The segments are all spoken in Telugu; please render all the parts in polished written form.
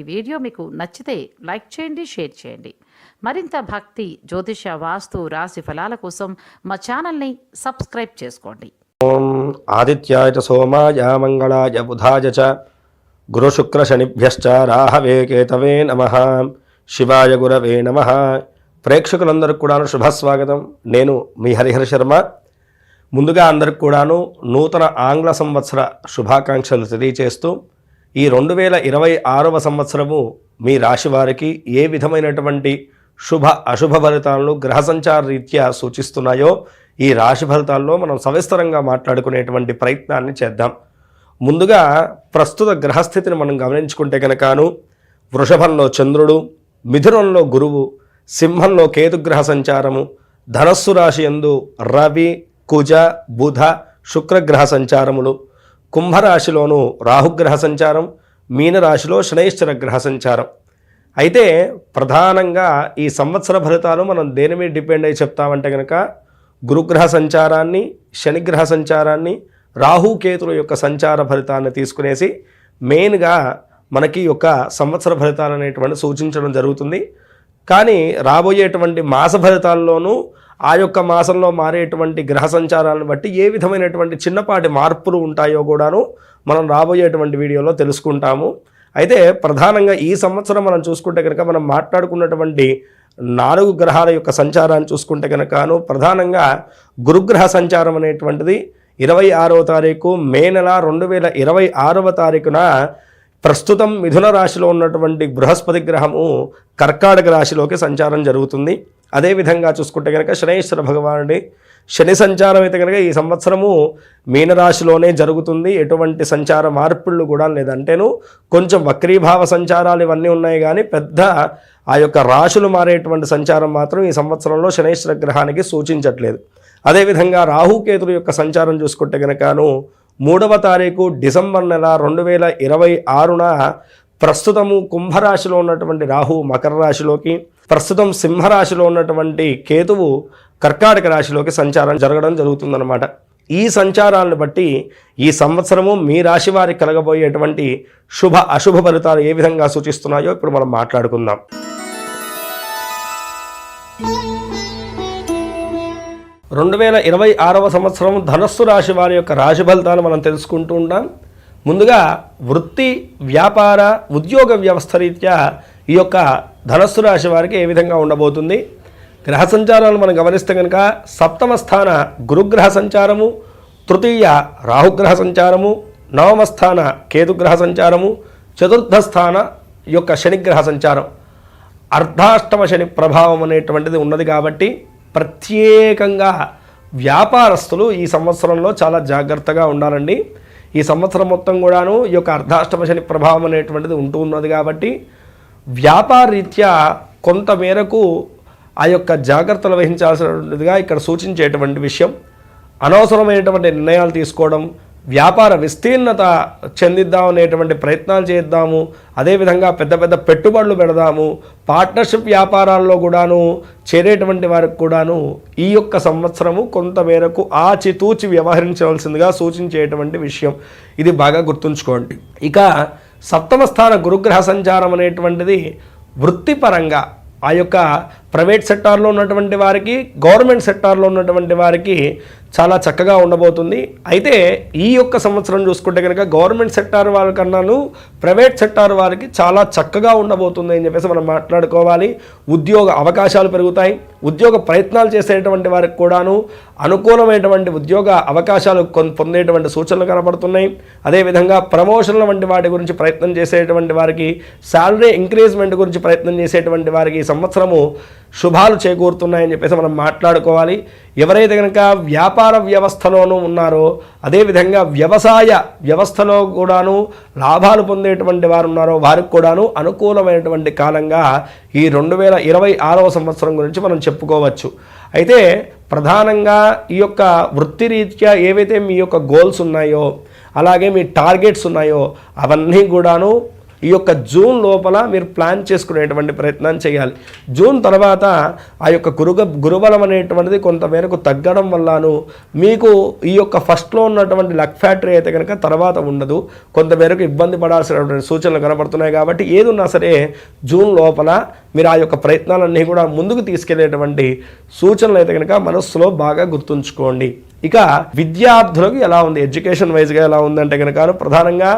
ఈ వీడియో మీకు నచ్చితే లైక్ చేయండి, షేర్ చేయండి. మరింత భక్తి, జ్యోతిష, వాస్తు, రాశి ఫలాల కోసం మా ఛానల్ని సబ్స్క్రైబ్ చేసుకోండి. ఓం ఆదిత్యాయ చ సోమాయ మంగళాయ బుధాయ చ గురుశుక్ర శనిభ్యశ్చ రాహవే కేతవే నమః. శివాయ గురవే నమః. ప్రేక్షకులందరికీ కూడాను శుభస్వాగతం. నేను మీ హరిహర శర్మ. ముందుగా అందరికి కూడాను నూతన ఆంగ్ల సంవత్సర శుభాకాంక్షలు తెలియచేస్తూ ఈ 2026వ సంవత్సరము మీ రాశి వారికి ఏ విధమైనటువంటి శుభ అశుభ ఫలితాలను గ్రహ సంచార రీత్యా సూచిస్తున్నాయో ఈ రాశి ఫలితాల్లో మనం సవిస్తరంగా మాట్లాడుకునేటువంటి ప్రయత్నాన్ని చేద్దాం. ముందుగా ప్రస్తుత గ్రహస్థితిని మనం గమనించుకుంటే కనుకను వృషభంలో చంద్రుడు, మిథునంలో గురువు, సింహంలో కేతుగ్రహ సంచారము, ధనస్సు రాశి యందు రవి, కుజ, బుధ, శుక్రగ్రహ సంచారములు, కుంభరాశిలోను రాహుగ్రహ సంచారం, మీనరాశిలో శనైశ్చర గ్రహ సంచారం. అయితే ప్రధానంగా ఈ సంవత్సర ఫలితాలు మనం దేని మీద డిపెండ్ అయ్యి చెప్తామంటే కనుక గురుగ్రహ సంచారాన్ని, శనిగ్రహ సంచారాన్ని, రాహుకేతుల యొక్క సంచార ఫలితాన్ని తీసుకునేసి మెయిన్గా మనకి యొక్క సంవత్సర ఫలితాలు అనేటువంటి సూచించడం జరుగుతుంది. కానీ రాబోయేటువంటి మాస ఫలితాల్లోనూ ఆ యొక్క మాసంలో మారేటువంటి గ్రహ సంచారాలను బట్టి ఏ విధమైనటువంటి చిన్నపాటి మార్పులు ఉంటాయో కూడాను మనం రాబోయేటువంటి వీడియోలో తెలుసుకుంటాము. అయితే ప్రధానంగా ఈ సంవత్సరం మనం చూసుకుంటే కనుక మనం మాట్లాడుకున్నటువంటి 4 గ్రహాల యొక్క సంచారాన్ని చూసుకుంటే కనుకను ప్రధానంగా గురుగ్రహ సంచారం అనేటువంటిది 26వ తారీఖు మే నెల 2026వ తారీఖున ప్రస్తుతం మిథున రాశిలో ఉన్నటువంటి బృహస్పతి గ్రహము కర్కాటక రాశిలోకి సంచారం జరుగుతుంది. అదేవిధంగా చూసుకుంటే కనుక శనైశ్వర భగవానుడి శని సంచారం అయితే కనుక ఈ సంవత్సరము మీనరాశిలోనే జరుగుతుంది. ఎటువంటి సంచార మార్పుళ్ళు కూడా లేదంటేను కొంచెం వక్రీభావ సంచారాలు ఇవన్నీ ఉన్నాయి, కానీ పెద్ద ఆ యొక్క రాశులు మారేటువంటి సంచారం మాత్రం ఈ సంవత్సరంలో శనైశ్వర గ్రహానికి సూచించట్లేదు. అదేవిధంగా రాహుకేతుల యొక్క సంచారం చూసుకుంటే కనుకను 3వ తారీఖు డిసెంబర్ నెల 2026న ప్రస్తుతము కుంభరాశిలో ఉన్నటువంటి రాహు మకర రాశిలోకి, ప్రస్తుతం సింహరాశిలో ఉన్నటువంటి కేతువు కర్కాటక రాశిలోకి సంచారం జరగడం జరుగుతుందన్నమాట. ఈ సంచారాలను బట్టి ఈ సంవత్సరము మీ రాశి వారికి కలగబోయేటువంటి శుభ అశుభ ఫలితాలు ఏ విధంగా సూచిస్తున్నాయో ఇప్పుడు మనం మాట్లాడుకుందాం. 2026వ సంవత్సరం ధనస్సు రాశి వారి యొక్క రాశి ఫలితాలు మనం తెలుసుకుంటూ ఉంటాం. ముందుగా వృత్తి, వ్యాపార, ఉద్యోగ వ్యవస్థ రీత్యా ఈ యొక్క ధనస్సు రాశి వారికి ఏ విధంగా ఉండబోతుంది. గ్రహ సంచారాలు మనం గమనిస్తే కనుక 7వ స్థాన గురుగ్రహ సంచారము, తృతీయ రాహుగ్రహ సంచారము, 9వ స్థాన కేతుగ్రహ సంచారము, 4థ స్థాన యొక్క శనిగ్రహ సంచారం, అర్ధాష్టమ శని ప్రభావం అనేటువంటిది ఉన్నది. కాబట్టి ప్రత్యేకంగా వ్యాపారస్తులు ఈ సంవత్సరంలో చాలా జాగ్రత్తగా ఉండాలండి. ఈ సంవత్సరం మొత్తం కూడాను ఈ యొక్క అర్ధాష్టమ శని ప్రభావం అనేటువంటిది ఉంటూ ఉన్నది. కాబట్టి వ్యాపార రీత్యా కొంత మేరకు ఆ యొక్క జాగ్రత్తలు వహించాల్సినటువంటిదిగా ఇక్కడ సూచించేటువంటి విషయం. అనవసరమైనటువంటి నిర్ణయాలు తీసుకోవడం, వ్యాపార విస్తీర్ణత చెందిద్దాం అనేటువంటి ప్రయత్నాలు చేద్దాము. అదేవిధంగా పెద్ద పెద్ద పెట్టుబడులు పెడదాము. పార్ట్నర్షిప్ వ్యాపారాల్లో కూడాను చేరేటువంటి వారికి కూడాను ఈ యొక్క సంవత్సరము కొంతమేరకు ఆచితూచి వ్యవహరించవలసిందిగా సూచించేటువంటి విషయం. ఇది బాగా గుర్తుంచుకోండి. ఇక 7వ స్థాన గురుగ్రహ సంచారం అనేటువంటిది వృత్తిపరంగా ఆ యొక్క ప్రైవేట్ సెక్టార్లో ఉన్నటువంటి వారికి, గవర్నమెంట్ సెక్టార్లో ఉన్నటువంటి వారికి చాలా చక్కగా ఉండబోతుంది. అయితే ఈ యొక్క సంవత్సరం చూసుకుంటే కనుక గవర్నమెంట్ సెక్టార్ వారికన్నాను ప్రైవేట్ సెక్టార్ వారికి చాలా చక్కగా ఉండబోతుంది అని చెప్పేసి మనం మాట్లాడుకోవాలి. ఉద్యోగ అవకాశాలు పెరుగుతాయి. ఉద్యోగ ప్రయత్నాలు చేసేటువంటి వారికి కూడాను అనుకూలమైనటువంటి ఉద్యోగ అవకాశాలు పొందేటువంటి సూచనలు కనబడుతున్నాయి. అదేవిధంగా ప్రమోషన్ల వంటి వాటి గురించి ప్రయత్నం చేసేటువంటి వారికి, శాలరీ ఇంక్రీజ్మెంట్ గురించి ప్రయత్నం చేసేటువంటి వారికి ఈ సంవత్సరము శుభాలు చేకూరుతున్నాయని చెప్పేసి మనం మాట్లాడుకోవాలి. ఎవరైతే కనుక వ్యాపార వ్యవస్థలోనూ ఉన్నారో, అదేవిధంగా వ్యవసాయ వ్యవస్థలో కూడాను లాభాలు పొందేటువంటి వారు ఉన్నారో వారికి కూడాను అనుకూలమైనటువంటి కాలంగా ఈ 2026వ సంవత్సరం గురించి మనం చెప్పుకోవచ్చు. అయితే ప్రధానంగా ఈ యొక్క వృత్తిరీత్యా ఏవైతే మీ యొక్క గోల్స్ ఉన్నాయో, అలాగే మీ టార్గెట్స్ ఉన్నాయో అవన్నీ కూడాను ఈ యొక్క జూన్ లోపల మీరు ప్లాన్ చేసుకునేటువంటి ప్రయత్నం చేయాలి. జూన్ తర్వాత ఆ యొక్క గురుబలం అనేటువంటిది కొంతమేరకు తగ్గడం వల్లను మీకు ఈ యొక్క ఫస్ట్లో ఉన్నటువంటి లక్ ఫ్యాక్టరీ అయితే కనుక తర్వాత ఉండదు, కొంతమేరకు ఇబ్బంది పడాల్సినటువంటి సూచనలు కనబడుతున్నాయి. కాబట్టి ఏది ఉన్నా సరే జూన్ లోపల మీరు ఆ యొక్క ప్రయత్నాలన్నీ కూడా ముందుకు తీసుకెళ్లేటువంటి సూచనలు అయితే కనుక మనస్సులో బాగా గుర్తుంచుకోండి. ఇక విద్యార్థులకు ఎలా ఉంది, ఎడ్యుకేషన్ వైజ్గా ఎలా ఉందంటే కనుక ప్రధానంగా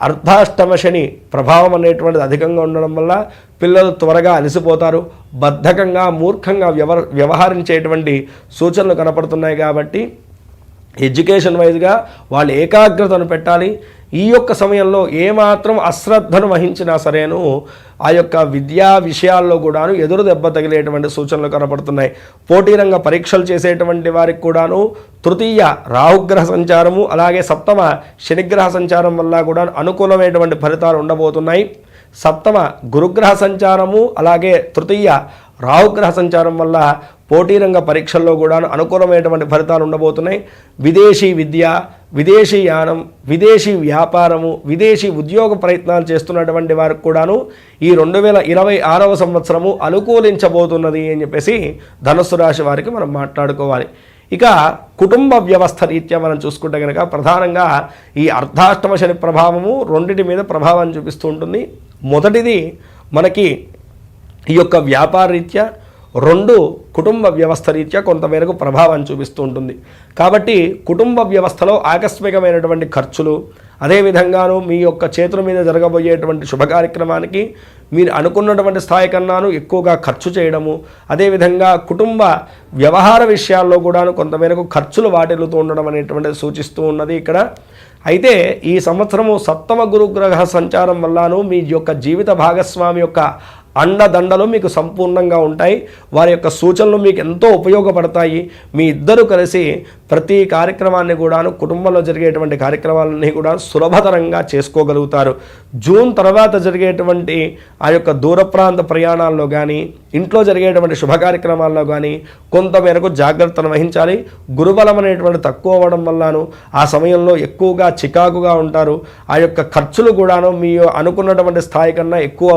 అర్ధాష్టమ శని ప్రభావం అనేటువంటిది అధికంగా ఉండడం వల్ల పిల్లలు త్వరగా అలసిపోతారు, బద్ధకంగా మూర్ఖంగా వ్యవహరించేటువంటి సూచనలు కనపడుతున్నాయి. కాబట్టి ఎడ్యుకేషన్ వైజ్గా వాళ్ళు ఏకాగ్రతను పెట్టాలి. ఈ యొక్క సమయంలో ఏమాత్రం అశ్రద్ధను వహించినా సరేను ఆ యొక్క విద్యా విషయాల్లో కూడాను ఎదురు దెబ్బ తగిలేటువంటి సూచనలు కనపడుతున్నాయి. పోటీ రంగ పరీక్షలు చేసేటువంటి వారికి కూడాను తృతీయ రాహుగ్రహ సంచారము అలాగే సప్తమ శనిగ్రహ సంచారం వల్ల కూడా అనుకూలమైనటువంటి ఫలితాలు ఉండబోతున్నాయి. సప్తమ గురుగ్రహ సంచారము అలాగే తృతీయ రాహుగ్రహ సంచారం వల్ల పోటీ రంగ పరీక్షల్లో కూడా అనుకూలమైనటువంటి ఫలితాలు ఉండబోతున్నాయి. విదేశీ విద్య, విదేశీ యానం, విదేశీ వ్యాపారము, విదేశీ ఉద్యోగ ప్రయత్నాలు చేస్తున్నటువంటి వారికి కూడాను ఈ 2026వ సంవత్సరము అనుకూలించబోతున్నది అని చెప్పేసి ధనుస్సు రాశి వారికి మనం మాట్లాడుకోవాలి. ఇక కుటుంబ వ్యవస్థ రీత్యా మనం చూసుకుంటే కనుక ప్రధానంగా ఈ అర్ధాష్టమ శని ప్రభావము రెండింటి మీద ప్రభావాన్ని చూపిస్తూ ఉంటుంది. మొదటిది మనకి ఈ యొక్క వ్యాపార రీత్యా, రెండు కుటుంబ వ్యవస్థ రీత్యా కొంతమేరకు ప్రభావాన్ని చూపిస్తూ ఉంటుంది. కాబట్టి కుటుంబ వ్యవస్థలో ఆకస్మికమైనటువంటి ఖర్చులు, అదేవిధంగాను మీ యొక్క చేతుల మీద జరగబోయేటువంటి శుభ కార్యక్రమానికి మీరు అనుకున్నటువంటి స్థాయి కన్నాను ఎక్కువగా ఖర్చు చేయడము, అదేవిధంగా కుటుంబ వ్యవహార విషయాల్లో కూడా కొంతమేరకు ఖర్చులు వాటిల్లుతూ ఉండడం అనేటువంటిది సూచిస్తూ ఉన్నది ఇక్కడ. అయితే ఈ సంవత్సరము సప్తమ గురుగ్రహ సంచారం వల్లను మీ యొక్క జీవిత భాగస్వామి యొక్క అండదండలు మీకు సంపూర్ణంగా ఉంటాయి. వారి యొక్క సూచనలు మీకు ఎంతో ఉపయోగపడతాయి. మీ ఇద్దరు కలిసి ప్రతి కార్యక్రమాన్ని కూడాను కుటుంబంలో జరిగేటువంటి కార్యక్రమాలన్నీ కూడా సులభతరంగా చేసుకోగలుగుతారు. జూన్ తర్వాత జరిగేటువంటి ఆ యొక్క దూర ప్రాంత ప్రయాణాల్లో కానీ ఇంట్లో జరిగేటువంటి శుభ కార్యక్రమాల్లో కానీ కొంతమేరకు జాగ్రత్తను వహించాలి. గురుబలం అనేటువంటి తక్కువ అవ్వడం వల్లను ఆ సమయంలో ఎక్కువగా చికాకుగా ఉంటారు. ఆ యొక్క ఖర్చులు కూడాను మీ అనుకున్నటువంటి స్థాయి కన్నా ఎక్కువ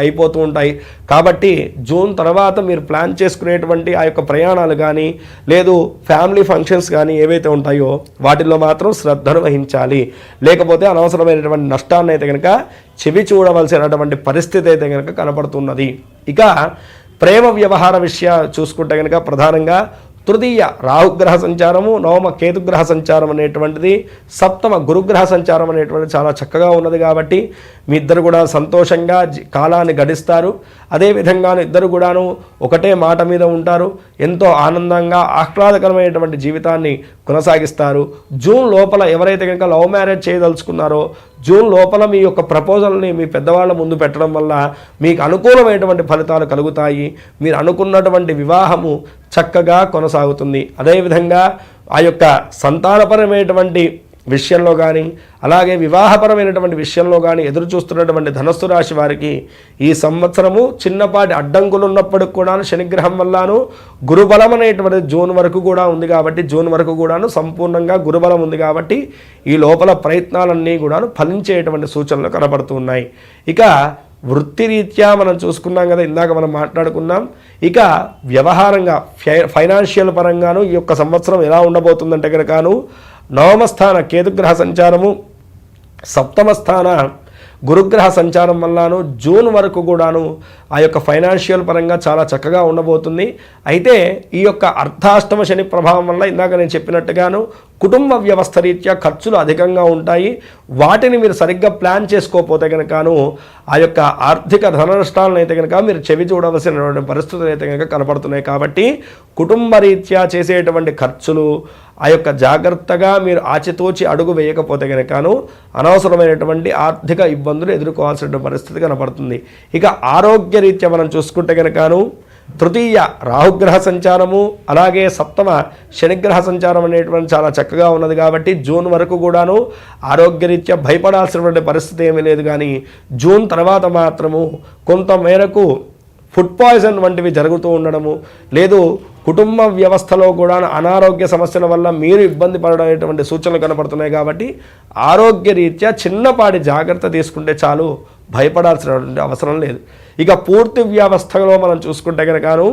అయిపోతూ ఉంటాయి. కాబట్టి జూన్ తర్వాత మీరు ప్లాన్ చేసుకునేటువంటి ఆ యొక్క ప్రయాణాలు కానీ లేదు ఫ్యామిలీ ఫంక్షన్స్ కానీ ఏవైతే ఉంటాయో వాటిల్లో మాత్రం శ్రద్ధను వహించాలి. లేకపోతే అనవసరమైనటువంటి నష్టాన్ని అయితే కనుక చెవి చూడవలసినటువంటి పరిస్థితి అయితే కనుక కనపడుతున్నది. ఇక ప్రేమ వ్యవహార విషయాలు చూసుకుంటే కనుక ప్రధానంగా తృతీయ రాహుగ్రహ సంచారము, నవమ కేతుగ్రహ సంచారం అనేటువంటిది, సప్తమ గురుగ్రహ సంచారం అనేటువంటిది చాలా చక్కగా ఉన్నది. కాబట్టి మీ ఇద్దరు కూడా సంతోషంగా కాలాన్ని గడిస్తారు. అదేవిధంగా ఇద్దరు కూడాను ఒకటే మాట మీద ఉంటారు. ఎంతో ఆనందంగా ఆహ్లాదకరమైనటువంటి జీవితాన్ని కొనసాగిస్తారు. జూన్ లోపల ఎవరైతే కనుక లవ్ మ్యారేజ్ చేయదలుచుకున్నారో జూన్ లోపల మీ యొక్క ప్రపోజల్ని మీ పెద్దవాళ్ళ ముందు పెట్టడం వల్ల మీకు అనుకూలమైనటువంటి ఫలితాలు కలుగుతాయి. మీరు అనుకున్నటువంటి వివాహము చక్కగా కొనసాగుతుంది. అదేవిధంగా ఆ యొక్క సంతానపరమైనటువంటి విషయంలో కానీ అలాగే వివాహపరమైనటువంటి విషయంలో కానీ ఎదురు చూస్తున్నటువంటి ధనస్సు రాశి వారికి ఈ సంవత్సరము చిన్నపాటి అడ్డంకులు ఉన్నప్పటికి కూడా శనిగ్రహం వల్లను గురుబలం అనేటువంటిది జూన్ వరకు కూడా ఉంది. కాబట్టి జూన్ వరకు కూడాను సంపూర్ణంగా గురుబలం ఉంది. కాబట్టి ఈ లోపల ప్రయత్నాలన్నీ కూడాను ఫలించేటువంటి సూచనలు కనబడుతున్నాయి. ఇక వృత్తిరీత్యా మనం చూసుకున్నాం కదా, ఇందాక మనం మాట్లాడుకున్నాం. ఇక వ్యవహారంగా ఫైనాన్షియల్ పరంగాను ఈ యొక్క సంవత్సరం ఎలా ఉండబోతుందంటే కనుకను నవమ స్థాన కేతుగ్రహ సంచారము, సప్తమ స్థాన గురుగ్రహ సంచారం వల్లను జూన్ వరకు కూడాను ఆ యొక్క ఫైనాన్షియల్ పరంగా చాలా చక్కగా ఉండబోతుంది. అయితే ఈ యొక్క అర్ధాష్టమ శని ప్రభావం వల్ల ఇందాక నేను చెప్పినట్టుగాను కుటుంబ వ్యవస్థ రీత్యా ఖర్చులు అధికంగా ఉంటాయి. వాటిని మీరు సరిగ్గా ప్లాన్ చేసుకోకపోతే కనుకను ఆ యొక్క ఆర్థిక ధన నష్టాలను అయితే కనుక మీరు చెవి చూడవలసినటువంటి పరిస్థితులు అయితే కనుక కనపడుతున్నాయి. కాబట్టి కుటుంబ రీత్యా చేసేటువంటి ఖర్చులు ఆ యొక్క జాగ్రత్తగా మీరు ఆచితూచి అడుగు వేయకపోతే కనుకను అనవసరమైనటువంటి ఆర్థిక ఇబ్బందులు ఎదుర్కోవాల్సిన పరిస్థితి కనపడుతుంది. ఇక ఆరోగ్య రీత్యా మనం చూసుకుంటే కనుకను తృతీయ రాహుగ్రహ సంచారము అలాగే సప్తమ శనిగ్రహ సంచారం అనేటువంటి చాలా చక్కగా ఉన్నది. కాబట్టి జూన్ వరకు కూడాను ఆరోగ్యరీత్యా భయపడాల్సినటువంటి పరిస్థితి ఏమీ లేదు. కానీ జూన్ తర్వాత మాత్రము కొంత మేరకు ఫుడ్ పాయిజన్ వంటివి జరుగుతూ ఉండడము, లేదు కుటుంబ వ్యవస్థలో కూడా అనారోగ్య సమస్యల వల్ల మీరు ఇబ్బంది పడేటువంటి సూచనలు కనపడుతున్నాయి. కాబట్టి ఆరోగ్య రీత్యా చిన్నపాటి జాగ్రత్త తీసుకుంటే చాలు, భయపడాల్సినటువంటి అవసరం లేదు. ఇక పూర్తి వ్యవస్థలో మనం చూసుకుంటే కనుకను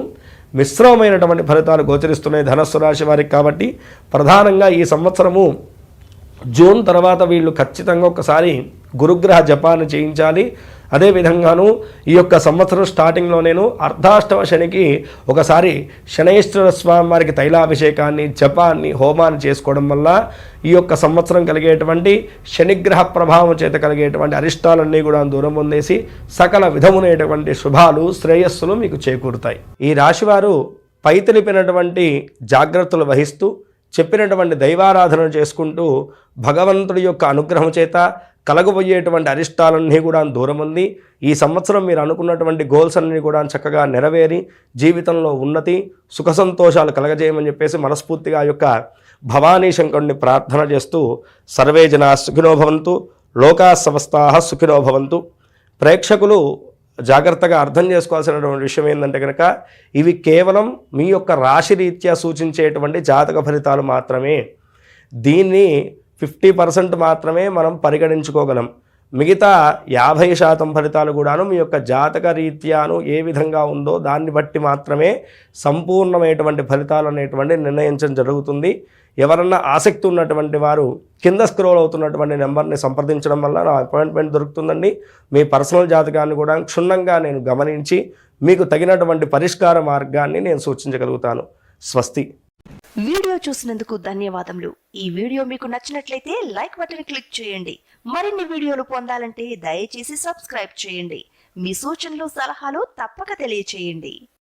మిశ్రమమైనటువంటి ఫలితాలు గోచరిస్తున్నాయి ధనస్సు రాశి వారికి. కాబట్టి ప్రధానంగా ఈ సంవత్సరము జూన్ తర్వాత వీళ్ళు ఖచ్చితంగా ఒకసారి గురుగ్రహ జపాన్ని చేయించాలి. అదేవిధంగాను ఈ యొక్క సంవత్సరం స్టార్టింగ్లో నేను అర్ధాష్టమ శనికి ఒకసారి శనైశ్వర స్వామి వారికి తైలాభిషేకాన్ని జపాన్ని హోమాన్ని చేసుకోవడం వల్ల ఈ యొక్క సంవత్సరం కలిగేటువంటి శనిగ్రహ ప్రభావం చేత కలిగేటువంటి అరిష్టాలన్నీ కూడా దూరం పొందేసి సకల విధమునైనటువంటి శుభాలు శ్రేయస్సులు మీకు చేకూరుతాయి. ఈ రాశివారు పై తెలిపినటువంటి జాగ్రత్తలు వహిస్తూ చెప్పినటువంటి దైవారాధన చేసుకుంటూ భగవంతుడి యొక్క అనుగ్రహం చేత కలగబోయేటువంటి అరిష్టాలన్నీ కూడా దూరం ఉంది. ఈ సంవత్సరం మీరు అనుకున్నటువంటి గోల్స్ అన్నీ కూడా చక్కగా నెరవేరి జీవితంలో ఉన్నతి సుఖ సంతోషాలు కలగజేయమని చెప్పేసి మనస్ఫూర్తిగా ఆ యొక్క భవానీ శంకరుని ప్రార్థన చేస్తూ సర్వే జనా సుఖినో భవంతు లోకా సమస్తాః సుఖినో భవంతు. ప్రేక్షకులు జాగ్రత్తగా అర్థం చేసుకోవాల్సినటువంటి విషయం ఏంటంటే కనుక ఇవి కేవలం మీ యొక్క రాశి రీత్యా సూచించేటువంటి జాతక ఫలితాలు మాత్రమే. దీన్ని 50% మాత్రమే మనం పరిగణించుకోగలం. మిగతా 50% ఫలితాలు కూడాను మీ యొక్క జాతక రీత్యాను ఏ విధంగా ఉందో దాన్ని బట్టి మాత్రమే సంపూర్ణమైనటువంటి ఫలితాలు అనేటువంటి నిర్ణయించడం జరుగుతుంది. ఎవరన్నా ఆసక్తి ఉన్నటువంటి వారు కింద స్క్రోల్ అవుతున్నటువంటి నెంబర్ని సంప్రదించడం వల్ల నా అపాయింట్మెంట్ దొరుకుతుందండి. మీ పర్సనల్ జాతకాన్ని కూడా క్షుణ్ణంగా నేను గమనించి మీకు తగినటువంటి పరిష్కార మార్గాన్ని నేను సూచించగలుగుతాను. స్వస్తి. వీడియో చూసినందుకు ధన్యవాదములు. ఈ వీడియో మీకు నచ్చినట్లయితే లైక్ బటన్ క్లిక్ చేయండి. మరిన్ని వీడియోలు పొందాలంటే దయచేసి సబ్స్క్రైబ్ చేయండి. మీ సూచనలు సలహాలు తప్పక తెలియచేయండి.